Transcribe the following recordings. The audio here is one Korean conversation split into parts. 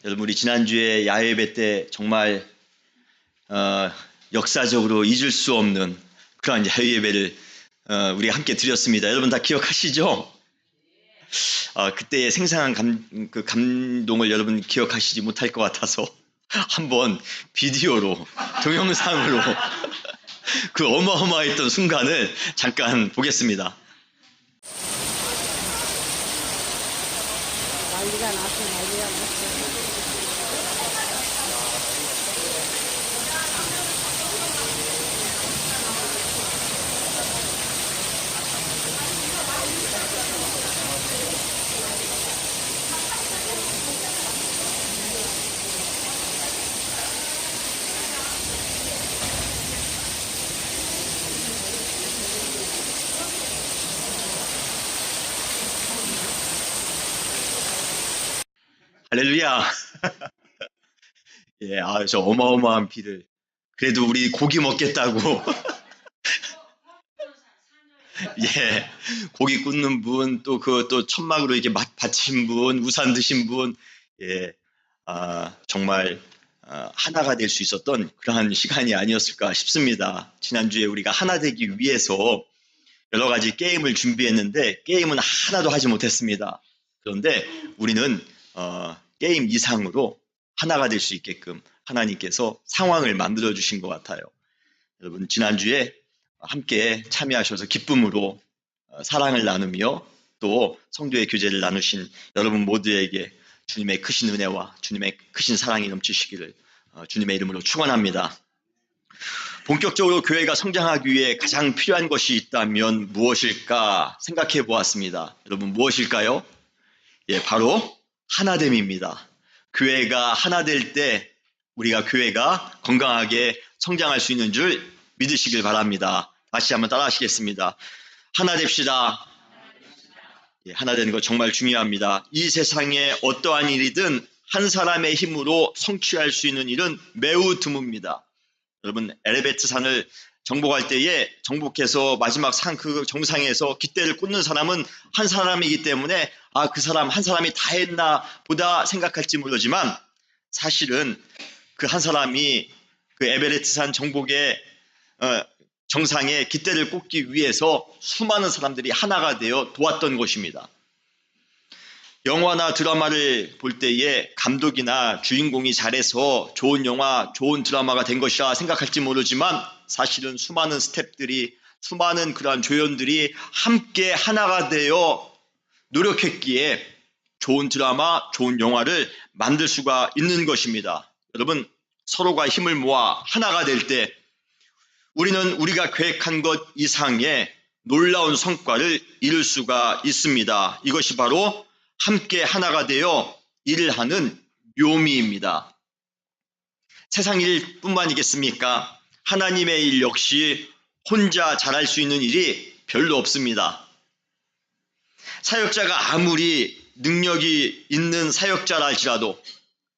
여러분, 우리 지난주에 야외예배 때 정말 역사적으로 잊을 수 없는 그런 야외예배를 우리가 함께 드렸습니다. 여러분 다 기억하시죠? 그때의 생생한 감동을 여러분 기억하시지 못할 것 같아서 한번 비디오로, 동영상으로 그 어마어마했던 순간을 잠깐 보겠습니다. 난리가 났어, 난리가 났어. 할렐루야. 예, 저 어마어마한 비를. 그래도 우리 고기 먹겠다고. 예, 고기 굽는 분, 또 또 천막으로 이렇게 받친 분, 우산 드신 분, 예, 정말 하나가 될 수 있었던 그러한 시간이 아니었을까 싶습니다. 지난주에 우리가 하나 되기 위해서 여러 가지 게임을 준비했는데 게임은 하나도 하지 못했습니다. 그런데 우리는 게임 이상으로 하나가 될 수 있게끔 하나님께서 상황을 만들어 주신 것 같아요. 여러분, 지난주에 함께 참여하셔서 기쁨으로 사랑을 나누며 또 성도의 교제를 나누신 여러분 모두에게 주님의 크신 은혜와 주님의 크신 사랑이 넘치시기를 주님의 이름으로 축원합니다. 본격적으로 교회가 성장하기 위해 가장 필요한 것이 있다면 무엇일까 생각해 보았습니다. 여러분, 무엇일까요? 예, 바로 하나됨입니다. 교회가 하나 될 때 우리가 교회가 건강하게 성장할 수 있는 줄 믿으시길 바랍니다. 다시 한번 따라 하시겠습니다. 하나 됩시다. 예, 하나 되는 것 정말 중요합니다. 이 세상에 어떠한 일이든 한 사람의 힘으로 성취할 수 있는 일은 매우 드뭅니다. 여러분, 에베레스트 산을 정복할 때에 정복해서 마지막 산 그 정상에서 깃대를 꽂는 사람은 한 사람이기 때문에 그 사람 한 사람이 다 했나 보다 생각할지 모르지만 사실은 그 한 사람이 그 에베레스트 산 정복의 정상에 깃대를 꽂기 위해서 수많은 사람들이 하나가 되어 도왔던 것입니다. 영화나 드라마를 볼 때에 감독이나 주인공이 잘해서 좋은 영화, 좋은 드라마가 된 것이라 생각할지 모르지만 사실은 수많은 스태프들이, 수많은 그러한 조연들이 함께 하나가 되어 노력했기에 좋은 드라마, 좋은 영화를 만들 수가 있는 것입니다. 여러분, 서로가 힘을 모아 하나가 될 때 우리는 우리가 계획한 것 이상의 놀라운 성과를 이룰 수가 있습니다. 이것이 바로 함께 하나가 되어 일을 하는 묘미입니다. 세상 일뿐만이겠습니까? 하나님의 일 역시 혼자 잘할 수 있는 일이 별로 없습니다. 사역자가 아무리 능력이 있는 사역자라 할지라도,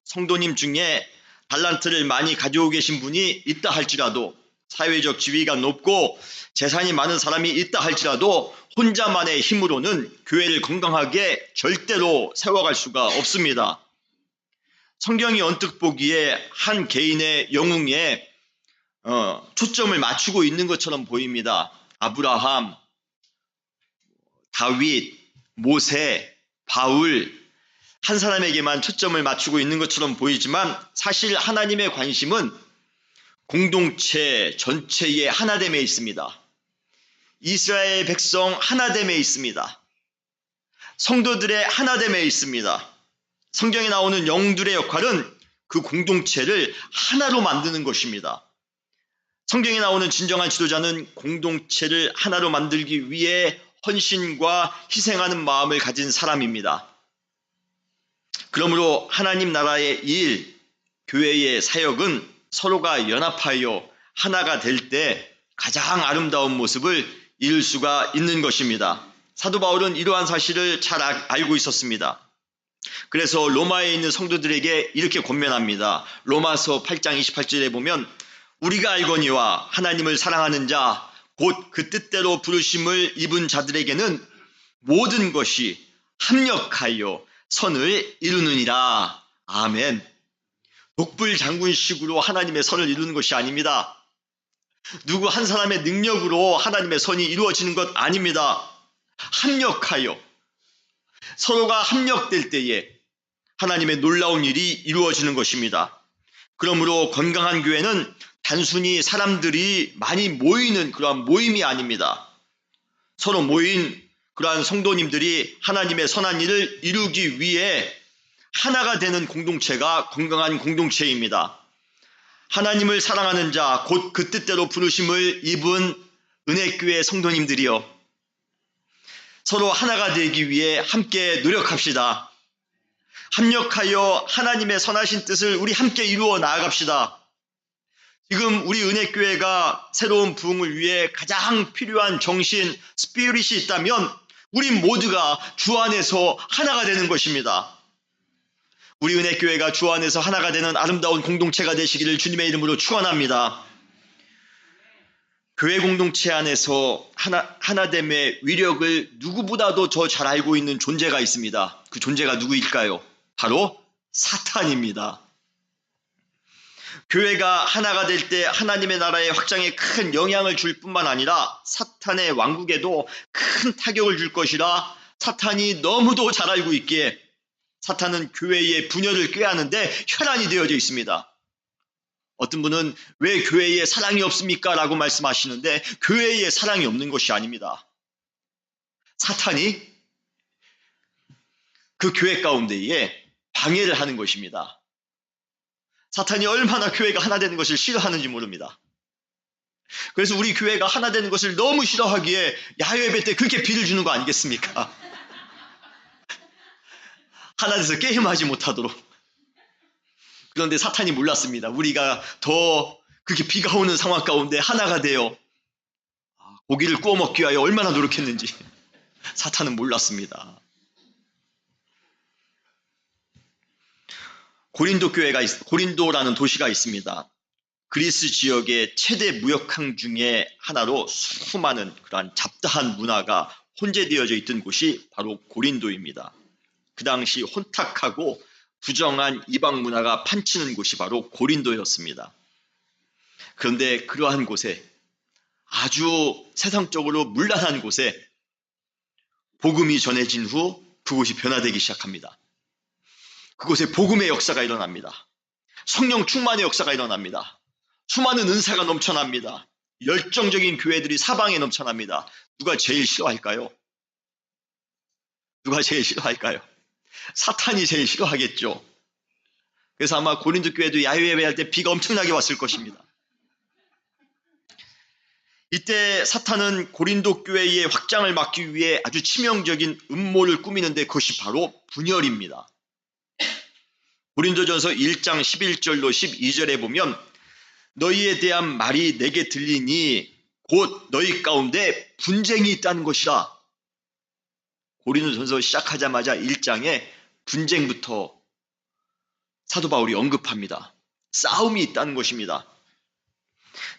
성도님 중에 달란트를 많이 가지고 계신 분이 있다 할지라도, 사회적 지위가 높고 재산이 많은 사람이 있다 할지라도 혼자만의 힘으로는 교회를 건강하게 절대로 세워갈 수가 없습니다. 성경이 언뜻 보기에 한 개인의 영웅에 초점을 맞추고 있는 것처럼 보입니다. 아브라함, 다윗, 모세, 바울, 한 사람에게만 초점을 맞추고 있는 것처럼 보이지만 사실 하나님의 관심은 공동체 전체의 하나됨에 있습니다. 이스라엘 백성 하나됨에 있습니다. 성도들의 하나됨에 있습니다. 성경에 나오는 영들의 역할은 그 공동체를 하나로 만드는 것입니다. 성경에 나오는 진정한 지도자는 공동체를 하나로 만들기 위해 헌신과 희생하는 마음을 가진 사람입니다. 그러므로 하나님 나라의 일, 교회의 사역은 서로가 연합하여 하나가 될 때 가장 아름다운 모습을 이룰 수가 있는 것입니다. 사도 바울은 이러한 사실을 잘 알고 있었습니다. 그래서 로마에 있는 성도들에게 이렇게 권면합니다. 로마서 8장 28절에 보면 우리가 알거니와 하나님을 사랑하는 자, 곧 그 뜻대로 부르심을 입은 자들에게는 모든 것이 합력하여 선을 이루느니라. 아멘. 독불 장군식으로 하나님의 선을 이루는 것이 아닙니다. 누구 한 사람의 능력으로 하나님의 선이 이루어지는 것 아닙니다. 합력하여 서로가 합력될 때에 하나님의 놀라운 일이 이루어지는 것입니다. 그러므로 건강한 교회는 단순히 사람들이 많이 모이는 그러한 모임이 아닙니다. 서로 모인 그러한 성도님들이 하나님의 선한 일을 이루기 위해 하나가 되는 공동체가 건강한 공동체입니다. 하나님을 사랑하는 자, 곧 그 뜻대로 부르심을 입은 은혜교회 성도님들이여, 서로 하나가 되기 위해 함께 노력합시다. 합력하여 하나님의 선하신 뜻을 우리 함께 이루어 나아갑시다. 지금 우리 은혜교회가 새로운 부흥을 위해 가장 필요한 정신, 스피릿이 있다면 우리 모두가 주 안에서 하나가 되는 것입니다. 우리 은혜교회가 주 안에서 하나가 되는 아름다운 공동체가 되시기를 주님의 이름으로 축원합니다. 교회 공동체 안에서 하나됨의 위력을 누구보다도 더 잘 알고 있는 존재가 있습니다. 그 존재가 누구일까요? 바로 사탄입니다. 교회가 하나가 될 때 하나님의 나라의 확장에 큰 영향을 줄 뿐만 아니라 사탄의 왕국에도 큰 타격을 줄 것이라 사탄이 너무도 잘 알고 있기에 사탄은 교회의 분열을 꾀하는데 혈안이 되어져 있습니다. 어떤 분은 왜 교회에 사랑이 없습니까? 라고 말씀하시는데 교회에 사랑이 없는 것이 아닙니다. 사탄이 그 교회 가운데에 방해를 하는 것입니다. 사탄이 얼마나 교회가 하나 되는 것을 싫어하는지 모릅니다. 그래서 우리 교회가 하나 되는 것을 너무 싫어하기에 야외예배 때 그렇게 비를 주는 거 아니겠습니까? 하나 돼서 게임하지 못하도록. 그런데 사탄이 몰랐습니다. 우리가 더 그렇게 비가 오는 상황 가운데 하나가 되어 고기를 구워 먹기 위하여 얼마나 노력했는지 사탄은 몰랐습니다. 고린도라는 도시가 있습니다. 그리스 지역의 최대 무역항 중에 하나로 수많은 그러한 잡다한 문화가 혼재되어져 있던 곳이 바로 고린도입니다. 그 당시 혼탁하고 부정한 이방 문화가 판치는 곳이 바로 고린도였습니다. 그런데 그러한 곳에 아주 세상적으로 문란한 곳에 복음이 전해진 후 그곳이 변화되기 시작합니다. 그곳에 복음의 역사가 일어납니다. 성령 충만의 역사가 일어납니다. 수많은 은사가 넘쳐납니다. 열정적인 교회들이 사방에 넘쳐납니다. 누가 제일 싫어할까요? 누가 제일 싫어할까요? 사탄이 제일 싫어하겠죠. 그래서 아마 고린도 교회도 야외 예배할 때 비가 엄청나게 왔을 것입니다. 이때 사탄은 고린도 교회의 확장을 막기 위해 아주 치명적인 음모를 꾸미는데 그것이 바로 분열입니다. 고린도전서 1장 11절로 12절에 보면 너희에 대한 말이 내게 들리니 곧 너희 가운데 분쟁이 있다는 것이라. 고린도전서 시작하자마자 1장에 분쟁부터 사도 바울이 언급합니다. 싸움이 있다는 것입니다.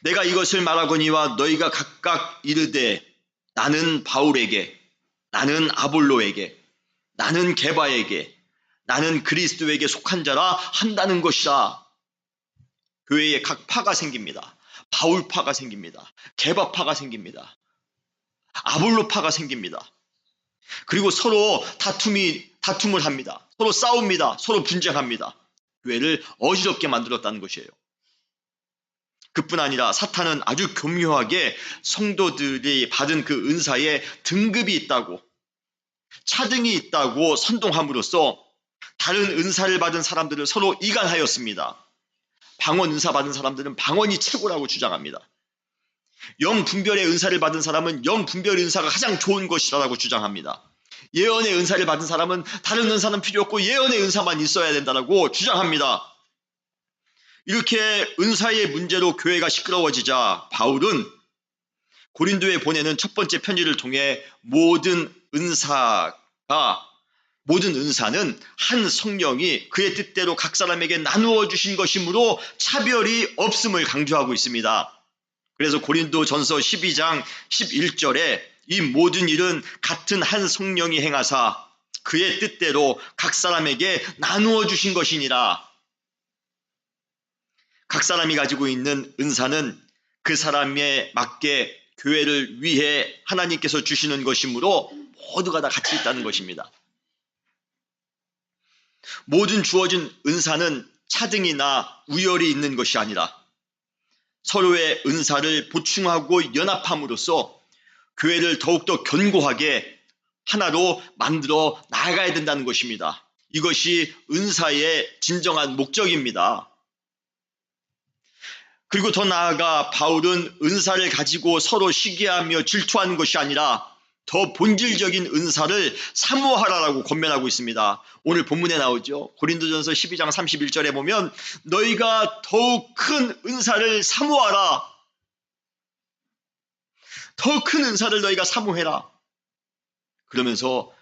내가 이것을 말하거니와 너희가 각각 이르되 나는 바울에게, 나는 아볼로에게, 나는 게바에게, 나는 그리스도에게 속한 자라 한다는 것이라. 교회에 각 파가 생깁니다. 바울파가 생깁니다. 게바파가 생깁니다. 아볼로파가 생깁니다. 그리고 서로 다툼을 합니다. 서로 싸웁니다. 서로 분쟁합니다. 교회를 어지럽게 만들었다는 것이에요. 그뿐 아니라 사탄은 아주 교묘하게 성도들이 받은 그 은사에 등급이 있다고, 차등이 있다고 선동함으로써 다른 은사를 받은 사람들을 서로 이간하였습니다. 방언 은사 받은 사람들은 방언이 최고라고 주장합니다. 영분별의 은사를 받은 사람은 영분별 은사가 가장 좋은 것이라고 주장합니다. 예언의 은사를 받은 사람은 다른 은사는 필요 없고 예언의 은사만 있어야 된다고 주장합니다. 이렇게 은사의 문제로 교회가 시끄러워지자 바울은 고린도에 보내는 첫 번째 편지를 통해 모든 은사는 한 성령이 그의 뜻대로 각 사람에게 나누어 주신 것이므로 차별이 없음을 강조하고 있습니다. 그래서 고린도전서 12장 11절에 이 모든 일은 같은 한 성령이 행하사 그의 뜻대로 각 사람에게 나누어 주신 것이니라. 각 사람이 가지고 있는 은사는 그 사람에 맞게 교회를 위해 하나님께서 주시는 것이므로 모두가 다 같이 있다는 것입니다. 모든 주어진 은사는 차등이나 우열이 있는 것이 아니라 서로의 은사를 보충하고 연합함으로써 교회를 더욱더 견고하게 하나로 만들어 나아가야 된다는 것입니다. 이것이 은사의 진정한 목적입니다. 그리고 더 나아가 바울은 은사를 가지고 서로 시기하며 질투하는 것이 아니라 더 본질적인 은사를 사모하라라고 권면하고 있습니다. 오늘 본문에 나오죠. 고린도전서 12장 31절에 보면 너희가 더욱 큰 은사를 사모하라. 더 큰 은사를 너희가 사모해라. 그러면서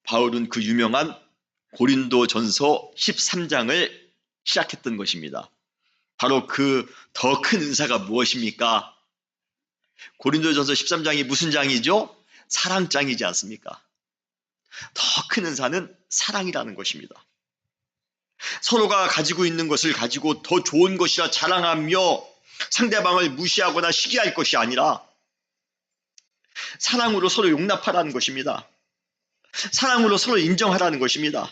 바울은 그 유명한 고린도전서 13장을 시작했던 것입니다. 바로 그 더 큰 은사가 무엇입니까? 고린도전서 13장이 무슨 장이죠? 사랑장이지 않습니까? 더 큰 은사는 사랑이라는 것입니다. 서로가 가지고 있는 것을 가지고 더 좋은 것이라 자랑하며 상대방을 무시하거나 시기할 것이 아니라 사랑으로 서로 용납하라는 것입니다. 사랑으로 서로 인정하라는 것입니다.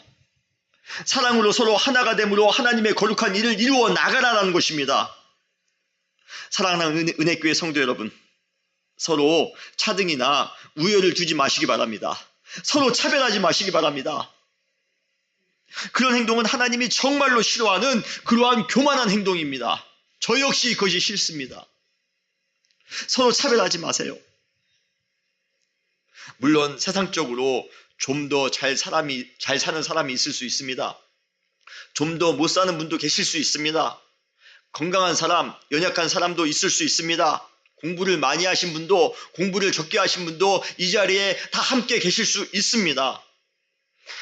사랑으로 서로 하나가 됨으로 하나님의 거룩한 일을 이루어 나가라는 것입니다. 사랑하는 은혜교회 성도 여러분, 서로 차등이나 우열을 두지 마시기 바랍니다. 서로 차별하지 마시기 바랍니다. 그런 행동은 하나님이 정말로 싫어하는 그러한 교만한 행동입니다. 저 역시 그것이 싫습니다. 서로 차별하지 마세요. 물론 세상적으로 좀 더 잘 사는 사람이 있을 수 있습니다. 좀 더 못 사는 분도 계실 수 있습니다. 건강한 사람, 연약한 사람도 있을 수 있습니다. 공부를 많이 하신 분도 공부를 적게 하신 분도 이 자리에 다 함께 계실 수 있습니다.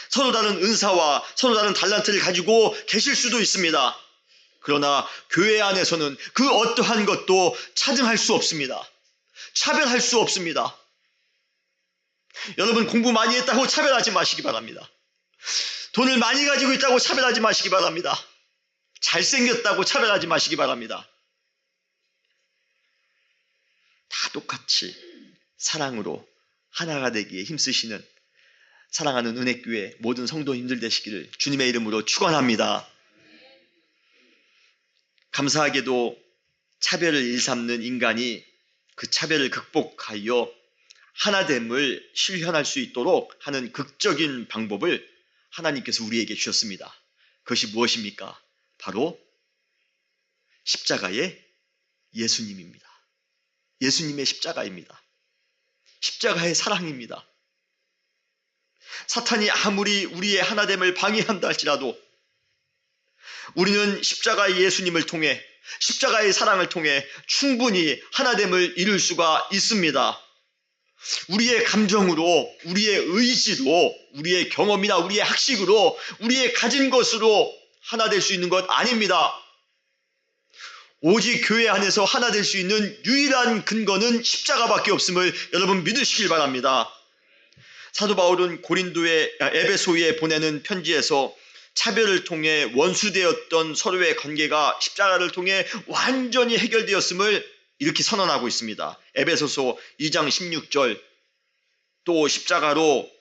서로 다른 은사와 서로 다른 달란트를 가지고 계실 수도 있습니다. 그러나 교회 안에서는 그 어떠한 것도 차등할 수 없습니다. 차별할 수 없습니다. 여러분, 공부 많이 했다고 차별하지 마시기 바랍니다. 돈을 많이 가지고 있다고 차별하지 마시기 바랍니다. 잘생겼다고 차별하지 마시기 바랍니다. 다 똑같이 사랑으로 하나가 되기에 힘쓰시는 사랑하는 은혜교회 모든 성도님들 되시기를 주님의 이름으로 축원합니다. 감사하게도 차별을 일삼는 인간이 그 차별을 극복하여 하나됨을 실현할 수 있도록 하는 극적인 방법을 하나님께서 우리에게 주셨습니다. 그것이 무엇입니까? 바로 십자가의 예수님입니다. 예수님의 십자가입니다. 십자가의 사랑입니다. 사탄이 아무리 우리의 하나됨을 방해한다 할지라도 우리는 십자가의 예수님을 통해 십자가의 사랑을 통해 충분히 하나됨을 이룰 수가 있습니다. 우리의 감정으로, 우리의 의지로, 우리의 경험이나 우리의 학식으로, 우리의 가진 것으로 하나 될 수 있는 것 아닙니다. 오직 교회 안에서 하나 될 수 있는 유일한 근거는 십자가밖에 없음을 여러분 믿으시길 바랍니다. 사도 바울은 에베소에 보내는 편지에서 차별을 통해 원수되었던 서로의 관계가 십자가를 통해 완전히 해결되었음을 이렇게 선언하고 있습니다. 에베소서 2장 16절, 또 십자가로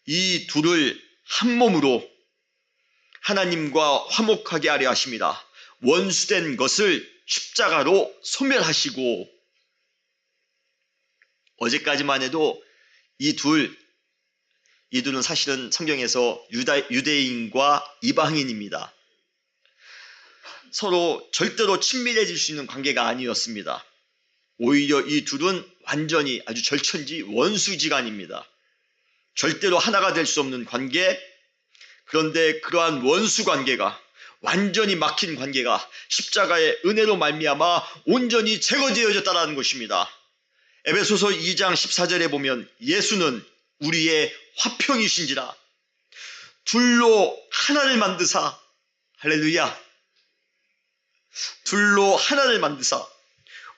이 둘을 한 몸으로 하나님과 화목하게 하려 하십니다. 원수된 것을 십자가로 소멸하시고. 어제까지만 해도 이 둘은 사실은 성경에서 유대인과 이방인입니다. 서로 절대로 친밀해질 수 있는 관계가 아니었습니다. 오히려 이 둘은 완전히 아주 절천지 원수지간입니다. 절대로 하나가 될 수 없는 관계. 그런데 그러한 원수 관계가, 완전히 막힌 관계가 십자가의 은혜로 말미암아 온전히 제거되어졌다는 것입니다. 에베소서 2장 14절에 보면 예수는 우리의 화평이신지라 둘로 하나를 만드사, 할렐루야, 둘로 하나를 만드사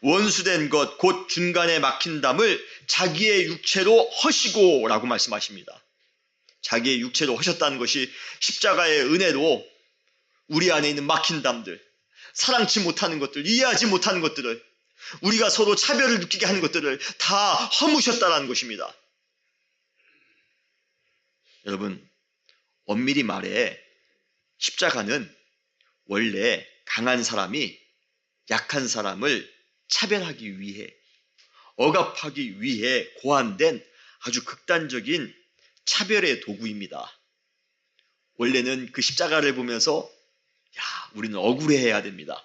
원수된 것 곧 중간에 막힌 담을 자기의 육체로 허시고 라고 말씀하십니다. 자기의 육체로 하셨다는 것이 십자가의 은혜로 우리 안에 있는 막힌 담들, 사랑치 못하는 것들, 이해하지 못하는 것들을, 우리가 서로 차별을 느끼게 하는 것들을 다 허무셨다는 것입니다. 여러분, 엄밀히 말해 십자가는 원래 강한 사람이 약한 사람을 차별하기 위해, 억압하기 위해 고안된 아주 극단적인 차별의 도구입니다. 원래는 그 십자가를 보면서 우리는 억울해해야 됩니다.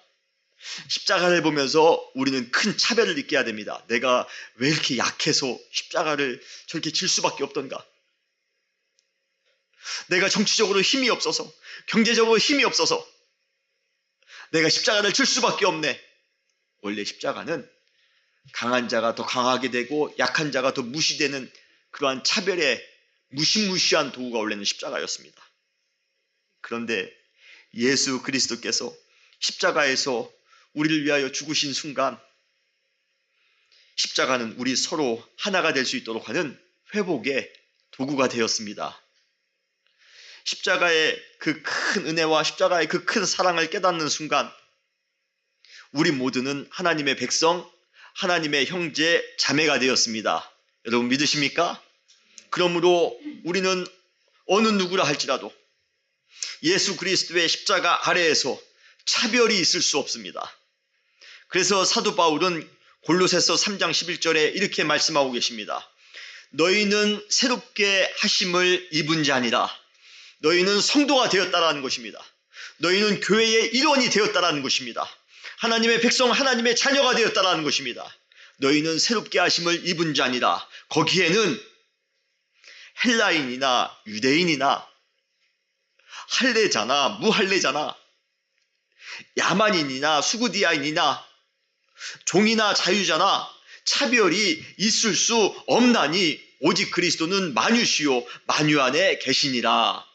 십자가를 보면서 우리는 큰 차별을 느껴야 됩니다. 내가 왜 이렇게 약해서 십자가를 저렇게 질 수밖에 없던가? 내가 정치적으로 힘이 없어서, 경제적으로 힘이 없어서 내가 십자가를 질 수밖에 없네. 원래 십자가는 강한 자가 더 강하게 되고 약한 자가 더 무시되는 그러한 차별의 무시무시한 도구가 원래는 십자가였습니다. 그런데 예수 그리스도께서 십자가에서 우리를 위하여 죽으신 순간, 십자가는 우리 서로 하나가 될 수 있도록 하는 회복의 도구가 되었습니다. 십자가의 그 큰 은혜와 십자가의 그 큰 사랑을 깨닫는 순간, 우리 모두는 하나님의 백성, 하나님의 형제, 자매가 되었습니다. 여러분 믿으십니까? 그러므로 우리는 어느 누구라 할지라도 예수 그리스도의 십자가 아래에서 차별이 있을 수 없습니다. 그래서 사도 바울은 골로새서 3장 11절에 이렇게 말씀하고 계십니다. 너희는 새롭게 하심을 입은 자니라. 너희는 성도가 되었다라는 것입니다. 너희는 교회의 일원이 되었다라는 것입니다. 하나님의 백성, 하나님의 자녀가 되었다라는 것입니다. 너희는 새롭게 하심을 입은 자니라. 거기에는 헬라인이나 유대인이나 할례자나 무할례자나 야만인이나 수구디아인이나 종이나 자유자나 차별이 있을 수 없나니 오직 그리스도는 만유시요 만유 안에 계시니라.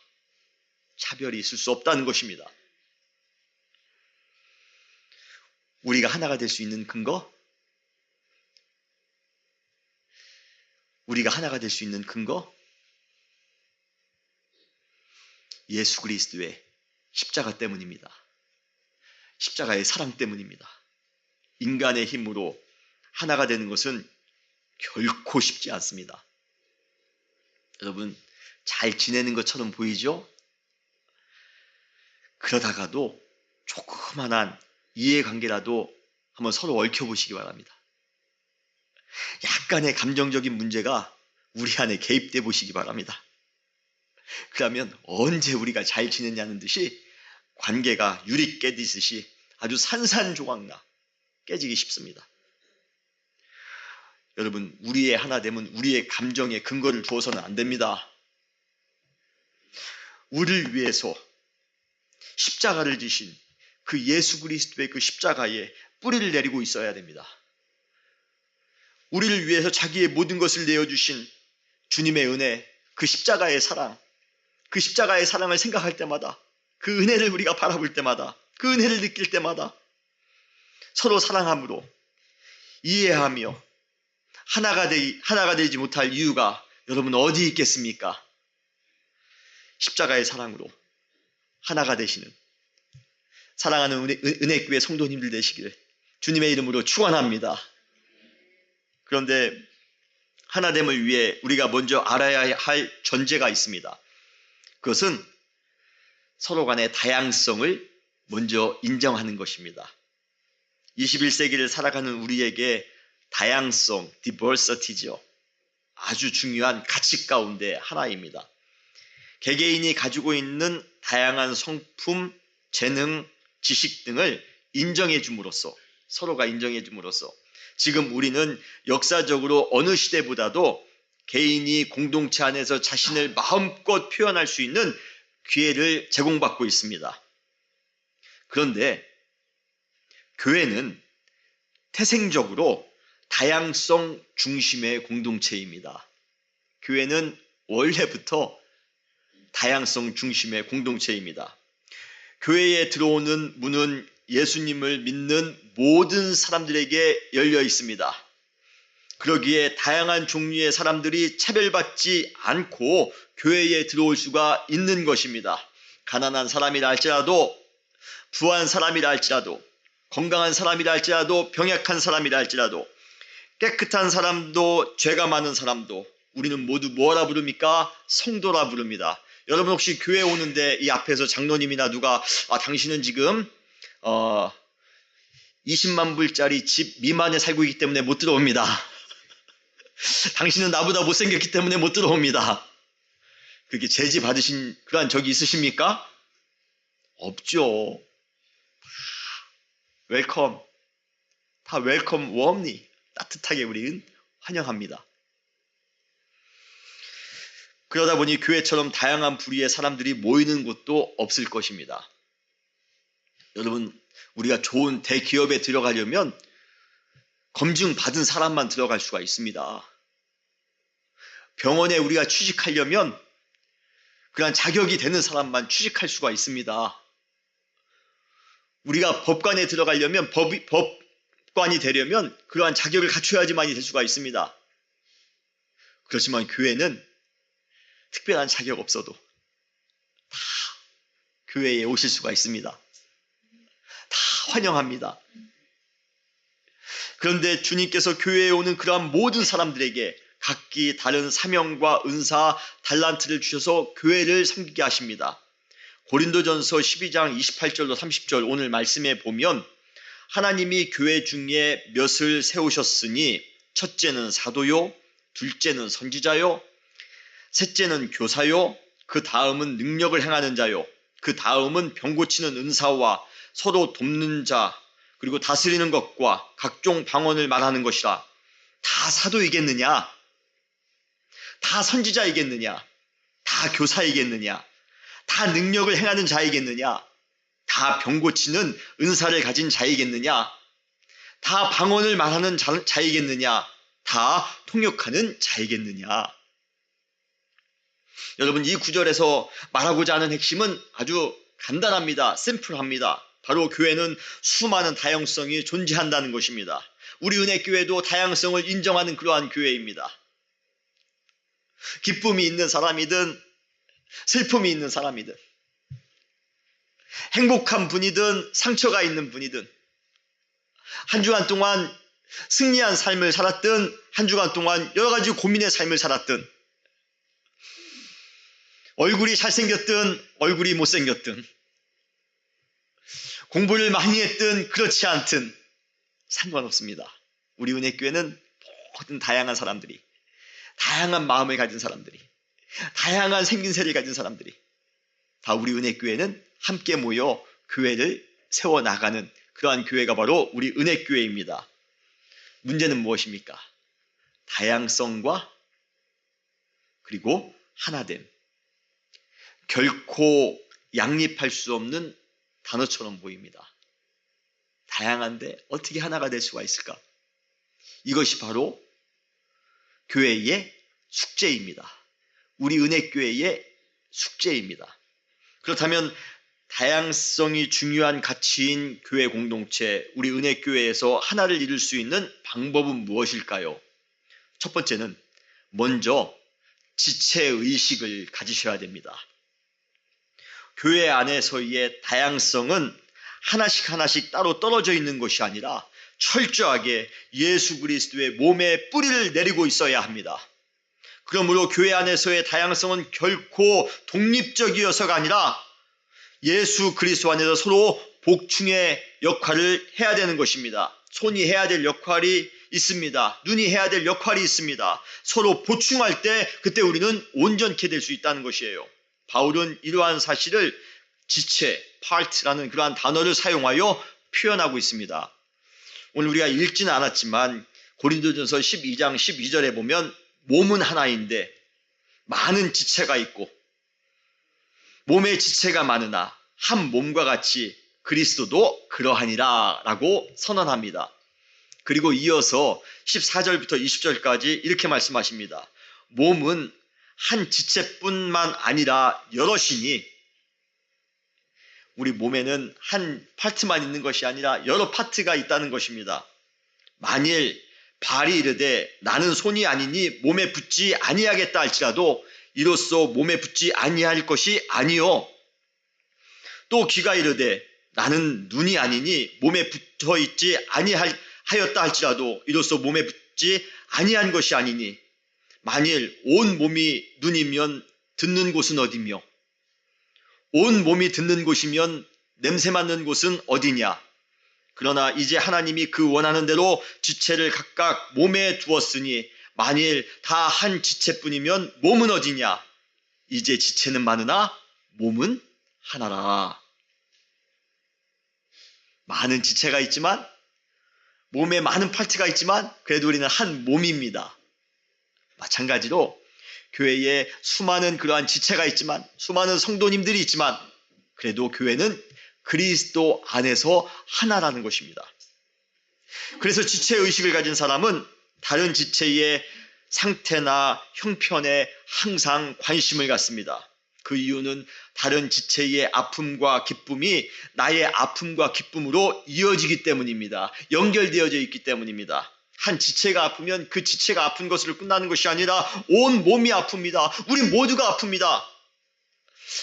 차별이 있을 수 없다는 것입니다. 우리가 하나가 될 수 있는 근거? 우리가 하나가 될 수 있는 근거? 예수 그리스도의 십자가 때문입니다. 십자가의 사랑 때문입니다. 인간의 힘으로 하나가 되는 것은 결코 쉽지 않습니다. 여러분, 잘 지내는 것처럼 보이죠? 그러다가도 조그만한 이해관계라도 한번 서로 얽혀보시기 바랍니다. 약간의 감정적인 문제가 우리 안에 개입돼 보시기 바랍니다. 그러면 언제 우리가 잘 지내냐는 듯이 관계가 유리 깨지듯이 아주 산산조각나 깨지기 쉽습니다. 여러분, 우리의 하나됨은 우리의 감정에 근거를 두어서는 안 됩니다. 우리를 위해서 십자가를 지신 그 예수 그리스도의 그 십자가에 뿌리를 내리고 있어야 됩니다. 우리를 위해서 자기의 모든 것을 내어주신 주님의 은혜, 그 십자가의 사랑, 그 십자가의 사랑을 생각할 때마다, 그 은혜를 우리가 바라볼 때마다, 그 은혜를 느낄 때마다 서로 사랑함으로 이해하며 하나가 되지 못할 이유가 여러분 어디 있겠습니까? 십자가의 사랑으로 하나가 되시는 사랑하는 은혜교회 성도님들 되시기를 주님의 이름으로 축원합니다. 그런데 하나됨을 위해 우리가 먼저 알아야 할 전제가 있습니다. 그것은 서로 간의 다양성을 먼저 인정하는 것입니다. 21세기를 살아가는 우리에게 다양성, diversity죠. 아주 중요한 가치 가운데 하나입니다. 개개인이 가지고 있는 다양한 성품, 재능, 지식 등을 인정해 줌으로써, 서로가 인정해 줌으로써 지금 우리는 역사적으로 어느 시대보다도 개인이 공동체 안에서 자신을 마음껏 표현할 수 있는 기회를 제공받고 있습니다. 그런데 교회는 태생적으로 다양성 중심의 공동체입니다. 교회는 원래부터 다양성 중심의 공동체입니다. 교회에 들어오는 문은 예수님을 믿는 모든 사람들에게 열려 있습니다. 그러기에 다양한 종류의 사람들이 차별받지 않고 교회에 들어올 수가 있는 것입니다. 가난한 사람이라 할지라도, 부한 사람이라 할지라도, 건강한 사람이라 할지라도, 병약한 사람이라 할지라도, 깨끗한 사람도, 죄가 많은 사람도, 우리는 모두 뭐라 부릅니까? 성도라 부릅니다. 여러분 혹시 교회 오는데 이 앞에서 장로님이나 누가 당신은 지금 20만 불짜리 집 미만에 살고 있기 때문에 못 들어옵니다. 당신은 나보다 못생겼기 때문에 못 들어옵니다. 그렇게 제지 받으신 그러한 적이 있으십니까? 없죠. 웰컴. 다 웰컴 웜리. 따뜻하게 우리는 환영합니다. 그러다 보니 교회처럼 다양한 부류의 사람들이 모이는 곳도 없을 것입니다. 여러분, 우리가 좋은 대기업에 들어가려면 검증 받은 사람만 들어갈 수가 있습니다. 병원에 우리가 취직하려면 그런 자격이 되는 사람만 취직할 수가 있습니다. 우리가 법관에 들어가려면 법관이 되려면 그러한 자격을 갖춰야지만이 될 수가 있습니다. 그렇지만 교회는 특별한 자격 없어도 다 교회에 오실 수가 있습니다. 다 환영합니다. 그런데 주님께서 교회에 오는 그러한 모든 사람들에게 각기 다른 사명과 은사, 달란트를 주셔서 교회를 섬기게 하십니다. 고린도전서 12장 28절로 30절 오늘 말씀에 보면 하나님이 교회 중에 몇을 세우셨으니 첫째는 사도요, 둘째는 선지자요, 셋째는 교사요, 그 다음은 능력을 행하는 자요, 그 다음은 병 고치는 은사와 서로 돕는 자, 그리고 다스리는 것과 각종 방언을 말하는 것이라. 다 사도이겠느냐? 다 선지자이겠느냐? 다 교사이겠느냐? 다 능력을 행하는 자이겠느냐? 다 병 고치는 은사를 가진 자이겠느냐? 다 방언을 말하는 자이겠느냐? 다 통역하는 자이겠느냐? 여러분, 이 구절에서 말하고자 하는 핵심은 아주 간단합니다. 심플합니다. 바로 교회는 수많은 다양성이 존재한다는 것입니다. 우리 은혜교회도 다양성을 인정하는 그러한 교회입니다. 기쁨이 있는 사람이든 슬픔이 있는 사람이든 행복한 분이든 상처가 있는 분이든 한 주간 동안 승리한 삶을 살았든 한 주간 동안 여러 가지 고민의 삶을 살았든 얼굴이 잘생겼든 얼굴이 못생겼든 공부를 많이 했든 그렇지 않든 상관없습니다. 우리 은혜교회는 모든 다양한 사람들이, 다양한 마음을 가진 사람들이, 다양한 생긴새를 가진 사람들이 다 우리 은혜교회는 함께 모여 교회를 세워나가는 그러한 교회가 바로 우리 은혜교회입니다. 문제는 무엇입니까? 다양성과 그리고 하나됨. 결코 양립할 수 없는 단어처럼 보입니다. 다양한데 어떻게 하나가 될 수가 있을까? 이것이 바로 교회의 숙제입니다. 우리 은혜교회의 숙제입니다. 그렇다면 다양성이 중요한 가치인 교회 공동체, 우리 은혜교회에서 하나를 이룰 수 있는 방법은 무엇일까요? 첫 번째는 먼저 지체의식을 가지셔야 됩니다. 교회 안에서의 다양성은 하나씩 하나씩 따로 떨어져 있는 것이 아니라 철저하게 예수 그리스도의 몸에 뿌리를 내리고 있어야 합니다. 그러므로 교회 안에서의 다양성은 결코 독립적이어서가 아니라 예수 그리스도 안에서 서로 복충의 역할을 해야 되는 것입니다. 손이 해야 될 역할이 있습니다. 눈이 해야 될 역할이 있습니다. 서로 보충할 때 그때 우리는 온전케 될 수 있다는 것이에요. 바울은 이러한 사실을 지체, part라는 그러한 단어를 사용하여 표현하고 있습니다. 오늘 우리가 읽지는 않았지만 고린도전서 12장 12절에 보면 몸은 하나인데 많은 지체가 있고 몸의 지체가 많으나 한 몸과 같이 그리스도도 그러하니라 라고 선언합니다. 그리고 이어서 14절부터 20절까지 이렇게 말씀하십니다. 몸은 한 지체뿐만 아니라 여럿이니 우리 몸에는 한 파트만 있는 것이 아니라 여러 파트가 있다는 것입니다. 만일 발이 이르되 나는 손이 아니니 몸에 붙지 아니하겠다 할지라도 이로써 몸에 붙지 아니할 것이 아니요. 또 귀가 이르되 나는 눈이 아니니 몸에 붙어 있지 아니하였다 할지라도 이로써 몸에 붙지 아니한 것이 아니니 만일 온 몸이 눈이면 듣는 곳은 어디며 온 몸이 듣는 곳이면 냄새 맡는 곳은 어디냐. 그러나 이제 하나님이 그 원하는 대로 지체를 각각 몸에 두었으니 만일 다 한 지체뿐이면 몸은 어디냐. 이제 지체는 많으나 몸은 하나라. 많은 지체가 있지만 몸에 많은 파트가 있지만 그래도 우리는 한 몸입니다. 마찬가지로 교회에 수많은 그러한 지체가 있지만 수많은 성도님들이 있지만 그래도 교회는 그리스도 안에서 하나라는 것입니다. 그래서 지체의식을 가진 사람은 다른 지체의 상태나 형편에 항상 관심을 갖습니다. 그 이유는 다른 지체의 아픔과 기쁨이 나의 아픔과 기쁨으로 이어지기 때문입니다. 연결되어져 있기 때문입니다. 한 지체가 아프면 그 지체가 아픈 것으로 끝나는 것이 아니라 온 몸이 아픕니다. 우리 모두가 아픕니다.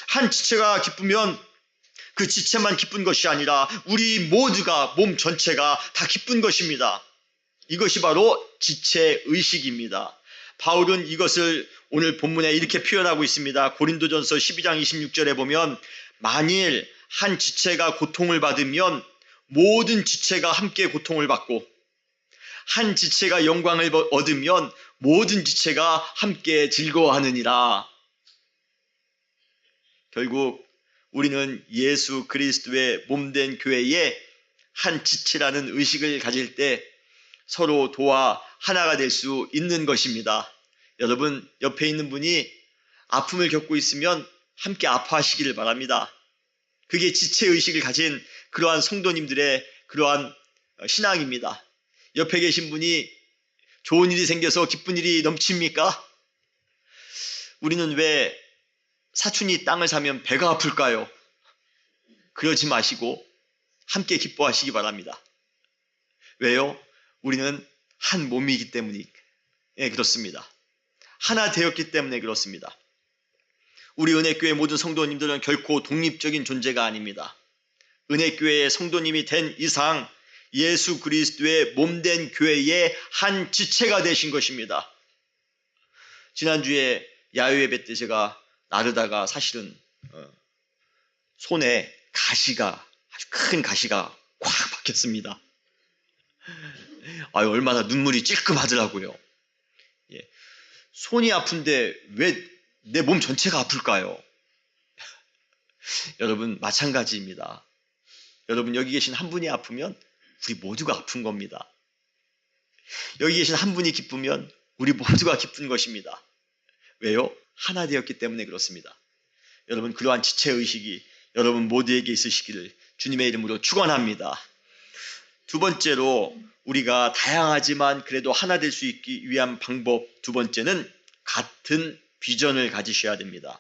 한 지체가 기쁘면 그 지체만 기쁜 것이 아니라 우리 모두가 몸 전체가 다 기쁜 것입니다. 이것이 바로 지체의식입니다. 바울은 이것을 오늘 본문에 이렇게 표현하고 있습니다. 고린도전서 12장 26절에 보면 만일 한 지체가 고통을 받으면 모든 지체가 함께 고통을 받고 한 지체가 영광을 얻으면 모든 지체가 함께 즐거워하느니라. 결국 우리는 예수 그리스도의 몸된 교회에 한 지체라는 의식을 가질 때 서로 도와 하나가 될 수 있는 것입니다. 여러분 옆에 있는 분이 아픔을 겪고 있으면 함께 아파하시기를 바랍니다. 그게 지체의식을 가진 그러한 성도님들의 그러한 신앙입니다. 옆에 계신 분이 좋은 일이 생겨서 기쁜 일이 넘칩니까? 우리는 왜 사촌이 땅을 사면 배가 아플까요? 그러지 마시고 함께 기뻐하시기 바랍니다. 왜요? 우리는 한 몸이기 때문에 그렇습니다. 하나 되었기 때문에 그렇습니다. 우리 은혜교회 모든 성도님들은 결코 독립적인 존재가 아닙니다. 은혜교회의 성도님이 된 이상 예수 그리스도의 몸된 교회의 한 지체가 되신 것입니다. 지난주에 야유예배 때 제가 나르다가 사실은 손에 가시가 아주 큰 가시가 꽉 박혔습니다. 얼마나 눈물이 찔끔하더라고요. 예. 손이 아픈데 왜 내 몸 전체가 아플까요? 여러분 마찬가지입니다. 여러분 여기 계신 한 분이 아프면 우리 모두가 아픈 겁니다. 여기 계신 한 분이 기쁘면 우리 모두가 기쁜 것입니다. 왜요? 하나 되었기 때문에 그렇습니다. 여러분 그러한 지체의식이 여러분 모두에게 있으시기를 주님의 이름으로 축원합니다. 두 번째로 우리가 다양하지만 그래도 하나 될 수 있기 위한 방법 두 번째는 같은 비전을 가지셔야 됩니다.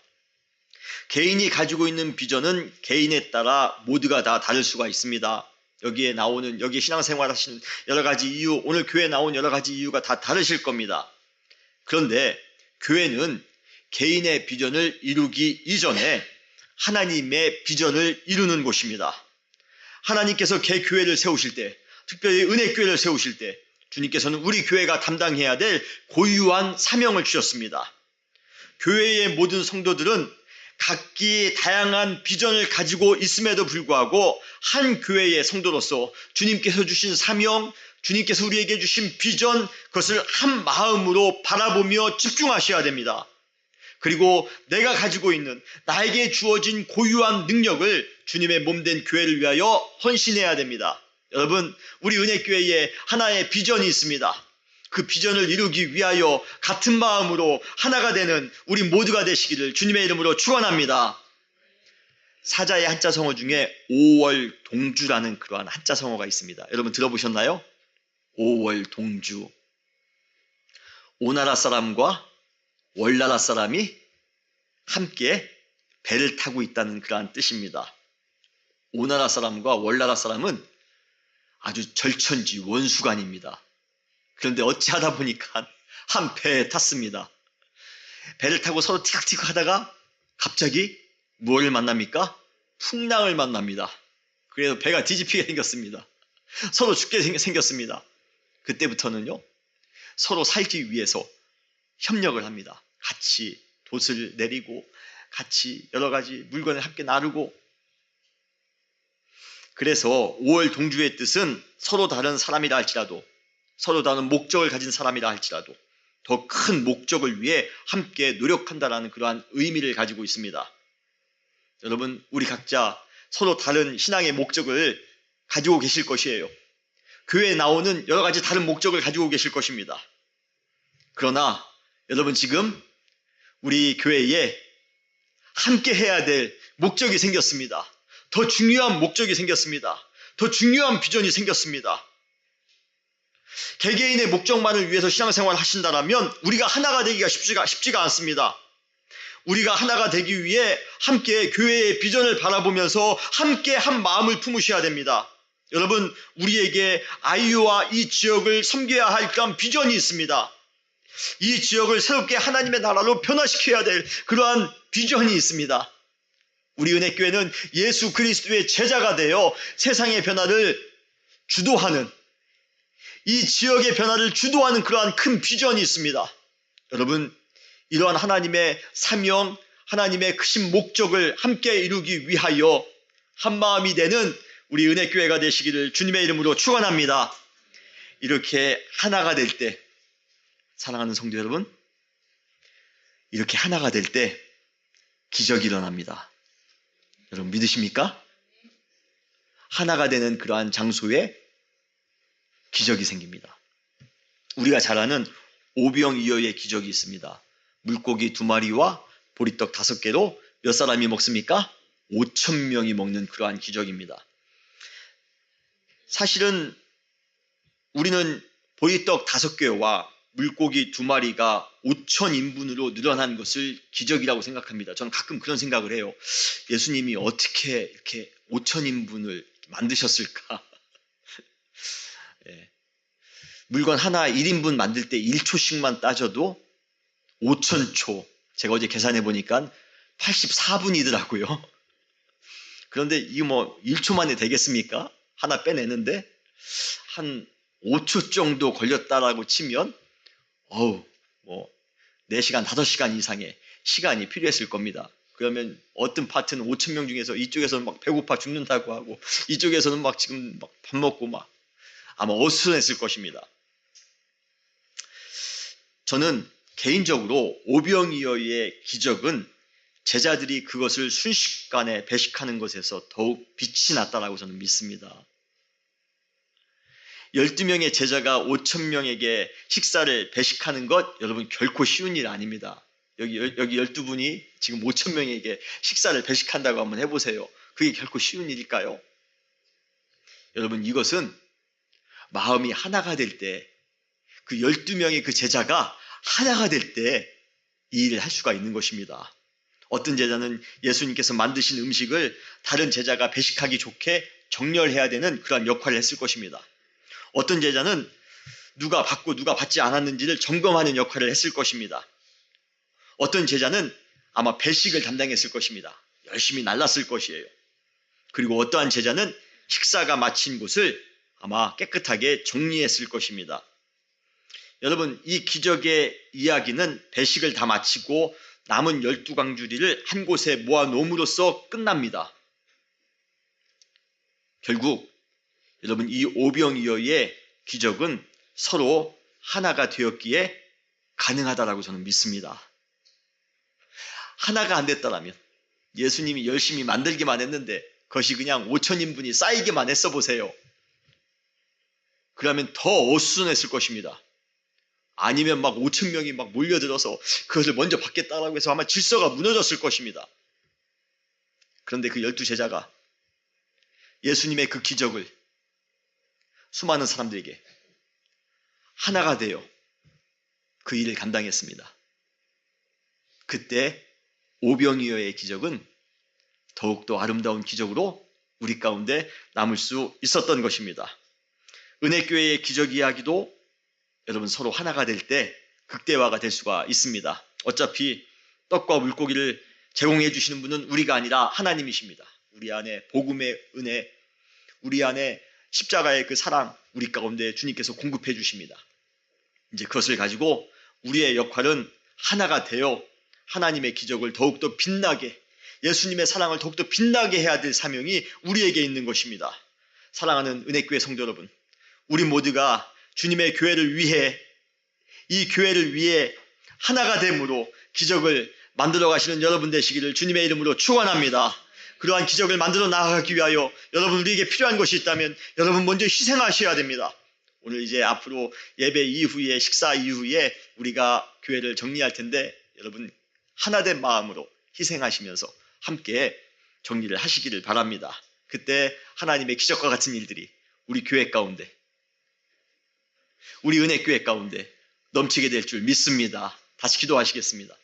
개인이 가지고 있는 비전은 개인에 따라 모두가 다 다를 수가 있습니다. 여기에 신앙생활 하시는 여러 가지 이유, 오늘 교회에 나온 여러 가지 이유가 다 다르실 겁니다. 그런데 교회는 개인의 비전을 이루기 이전에 하나님의 비전을 이루는 곳입니다. 하나님께서 개교회를 세우실 때, 특별히 은혜교회를 세우실 때 주님께서는 우리 교회가 담당해야 될 고유한 사명을 주셨습니다. 교회의 모든 성도들은 각기 다양한 비전을 가지고 있음에도 불구하고 한 교회의 성도로서 주님께서 주신 사명, 주님께서 우리에게 주신 비전, 그것을 한 마음으로 바라보며 집중하셔야 됩니다. 그리고 내가 가지고 있는 나에게 주어진 고유한 능력을 주님의 몸된 교회를 위하여 헌신해야 됩니다. 여러분 우리 은혜교회에 하나의 비전이 있습니다. 그 비전을 이루기 위하여 같은 마음으로 하나가 되는 우리 모두가 되시기를 주님의 이름으로 축원합니다. 사자의 한자성어 중에 5월 동주라는 그러한 한자성어가 있습니다. 여러분 들어보셨나요? 5월 동주. 오나라 사람과 월나라 사람이 함께 배를 타고 있다는 그러한 뜻입니다. 오나라 사람과 월나라 사람은 아주 절천지 원수간입니다. 그런데 어찌하다 보니까 한 배에 탔습니다. 배를 타고 서로 티격티격 하다가 갑자기 무엇을 만납니까? 풍랑을 만납니다. 그래서 배가 뒤집히게 생겼습니다. 서로 죽게 생겼습니다. 그때부터는요, 서로 살기 위해서 협력을 합니다. 같이 돛을 내리고 같이 여러 가지 물건을 함께 나르고. 그래서 5월 동주의 뜻은 서로 다른 사람이라 할지라도, 서로 다른 목적을 가진 사람이라 할지라도 더 큰 목적을 위해 함께 노력한다라는 그러한 의미를 가지고 있습니다. 여러분, 우리 각자 서로 다른 신앙의 목적을 가지고 계실 것이에요. 교회에 나오는 여러 가지 다른 목적을 가지고 계실 것입니다. 그러나 여러분, 지금 우리 교회에 함께 해야 될 목적이 생겼습니다. 더 중요한 목적이 생겼습니다. 더 중요한 비전이 생겼습니다. 개개인의 목적만을 위해서 신앙생활을 하신다면 우리가 하나가 되기가 쉽지가 않습니다. 우리가 하나가 되기 위해 함께 교회의 비전을 바라보면서 함께 한 마음을 품으셔야 됩니다. 여러분, 우리에게 아이유와 이 지역을 섬겨야 할 그런 비전이 있습니다. 이 지역을 새롭게 하나님의 나라로 변화시켜야 될 그러한 비전이 있습니다. 우리 은혜교회는 예수 그리스도의 제자가 되어 세상의 변화를 주도하는, 이 지역의 변화를 주도하는 그러한 큰 비전이 있습니다. 여러분, 이러한 하나님의 사명, 하나님의 크신 목적을 함께 이루기 위하여 한마음이 되는 우리 은혜교회가 되시기를 주님의 이름으로 축원합니다. 이렇게 하나가 될 때, 사랑하는 성도 여러분, 이렇게 하나가 될 때 기적이 일어납니다. 여러분 믿으십니까? 하나가 되는 그러한 장소에 기적이 생깁니다. 우리가 잘 아는 오병이어의 기적이 있습니다. 물고기 2마리와 보리떡 5개로 몇 사람이 먹습니까? 5,000명이 먹는 그러한 기적입니다. 사실은 우리는 보리떡 5개와 물고기 2마리가 5,000인분으로 늘어난 것을 기적이라고 생각합니다. 저는 가끔 그런 생각을 해요. 예수님이 어떻게 이렇게 5,000인분을 만드셨을까? 예. 물건 하나 1인분 만들 때 1초씩만 따져도 5,000초. 제가 어제 계산해 보니까 84분이더라고요. 그런데 이거 뭐 1초 만에 되겠습니까? 하나 빼내는데 한 5초 정도 걸렸다라고 치면 뭐 4시간, 5시간 이상의 시간이 필요했을 겁니다. 그러면 어떤 파트는 5,000명 중에서 이쪽에서는 막 배고파 죽는다고 하고 이쪽에서는 막 지금 막 밥 먹고 막 아마 어수선했을 것입니다. 저는 개인적으로 오병이어의 기적은 제자들이 그것을 순식간에 배식하는 것에서 더욱 빛이 났다라고 저는 믿습니다. 12명의 제자가 5,000명에게 식사를 배식하는 것, 여러분 결코 쉬운 일 아닙니다. 여기 12분이 지금 5,000명에게 식사를 배식한다고 한번 해보세요. 그게 결코 쉬운 일일까요? 여러분, 이것은 마음이 하나가 될 때, 그 12명의 그 제자가 하나가 될 때 이 일을 할 수가 있는 것입니다. 어떤 제자는 예수님께서 만드신 음식을 다른 제자가 배식하기 좋게 정렬해야 되는 그런 역할을 했을 것입니다. 어떤 제자는 누가 받고 누가 받지 않았는지를 점검하는 역할을 했을 것입니다. 어떤 제자는 아마 배식을 담당했을 것입니다. 열심히 날랐을 것이에요. 그리고 어떠한 제자는 식사가 마친 곳을 아마 깨끗하게 정리했을 것입니다. 여러분, 이 기적의 이야기는 배식을 다 마치고 남은 12광주리를 한 곳에 모아놓음으로써 끝납니다. 결국 여러분, 이 오병이어의 기적은 서로 하나가 되었기에 가능하다라고 저는 믿습니다. 하나가 안 됐다라면, 예수님이 열심히 만들기만 했는데 그것이 그냥 5,000인분이 쌓이기만 했어 보세요. 그러면 더 어수선했을 것입니다. 아니면 막 5,000명이 막 몰려들어서 그것을 먼저 받겠다라고 해서 아마 질서가 무너졌을 것입니다. 그런데 그 12제자가 예수님의 그 기적을 수많은 사람들에게 하나가 되어 그 일을 감당했습니다. 그때 오병이어의 기적은 더욱더 아름다운 기적으로 우리 가운데 남을 수 있었던 것입니다. 은혜교회의 기적 이야기도 여러분 서로 하나가 될 때 극대화가 될 수가 있습니다. 어차피 떡과 물고기를 제공해 주시는 분은 우리가 아니라 하나님이십니다. 우리 안에 복음의 은혜, 우리 안에 십자가의 그 사랑, 우리 가운데 주님께서 공급해 주십니다. 이제 그것을 가지고 우리의 역할은 하나가 되어 하나님의 기적을 더욱더 빛나게, 예수님의 사랑을 더욱더 빛나게 해야 될 사명이 우리에게 있는 것입니다. 사랑하는 은혜교회 성도 여러분, 우리 모두가 주님의 교회를 위해, 이 교회를 위해 하나가 됨으로 기적을 만들어 가시는 여러분 되시기를 주님의 이름으로 축원합니다. 그러한 기적을 만들어 나아가기 위하여 여러분, 우리에게 필요한 것이 있다면 여러분 먼저 희생하셔야 됩니다. 오늘 이제 앞으로 예배 이후에, 식사 이후에 우리가 교회를 정리할 텐데 여러분 하나된 마음으로 희생하시면서 함께 정리를 하시기를 바랍니다. 그때 하나님의 기적과 같은 일들이 우리 교회 가운데, 우리 은혜교회 가운데 넘치게 될 줄 믿습니다. 다시 기도하시겠습니다.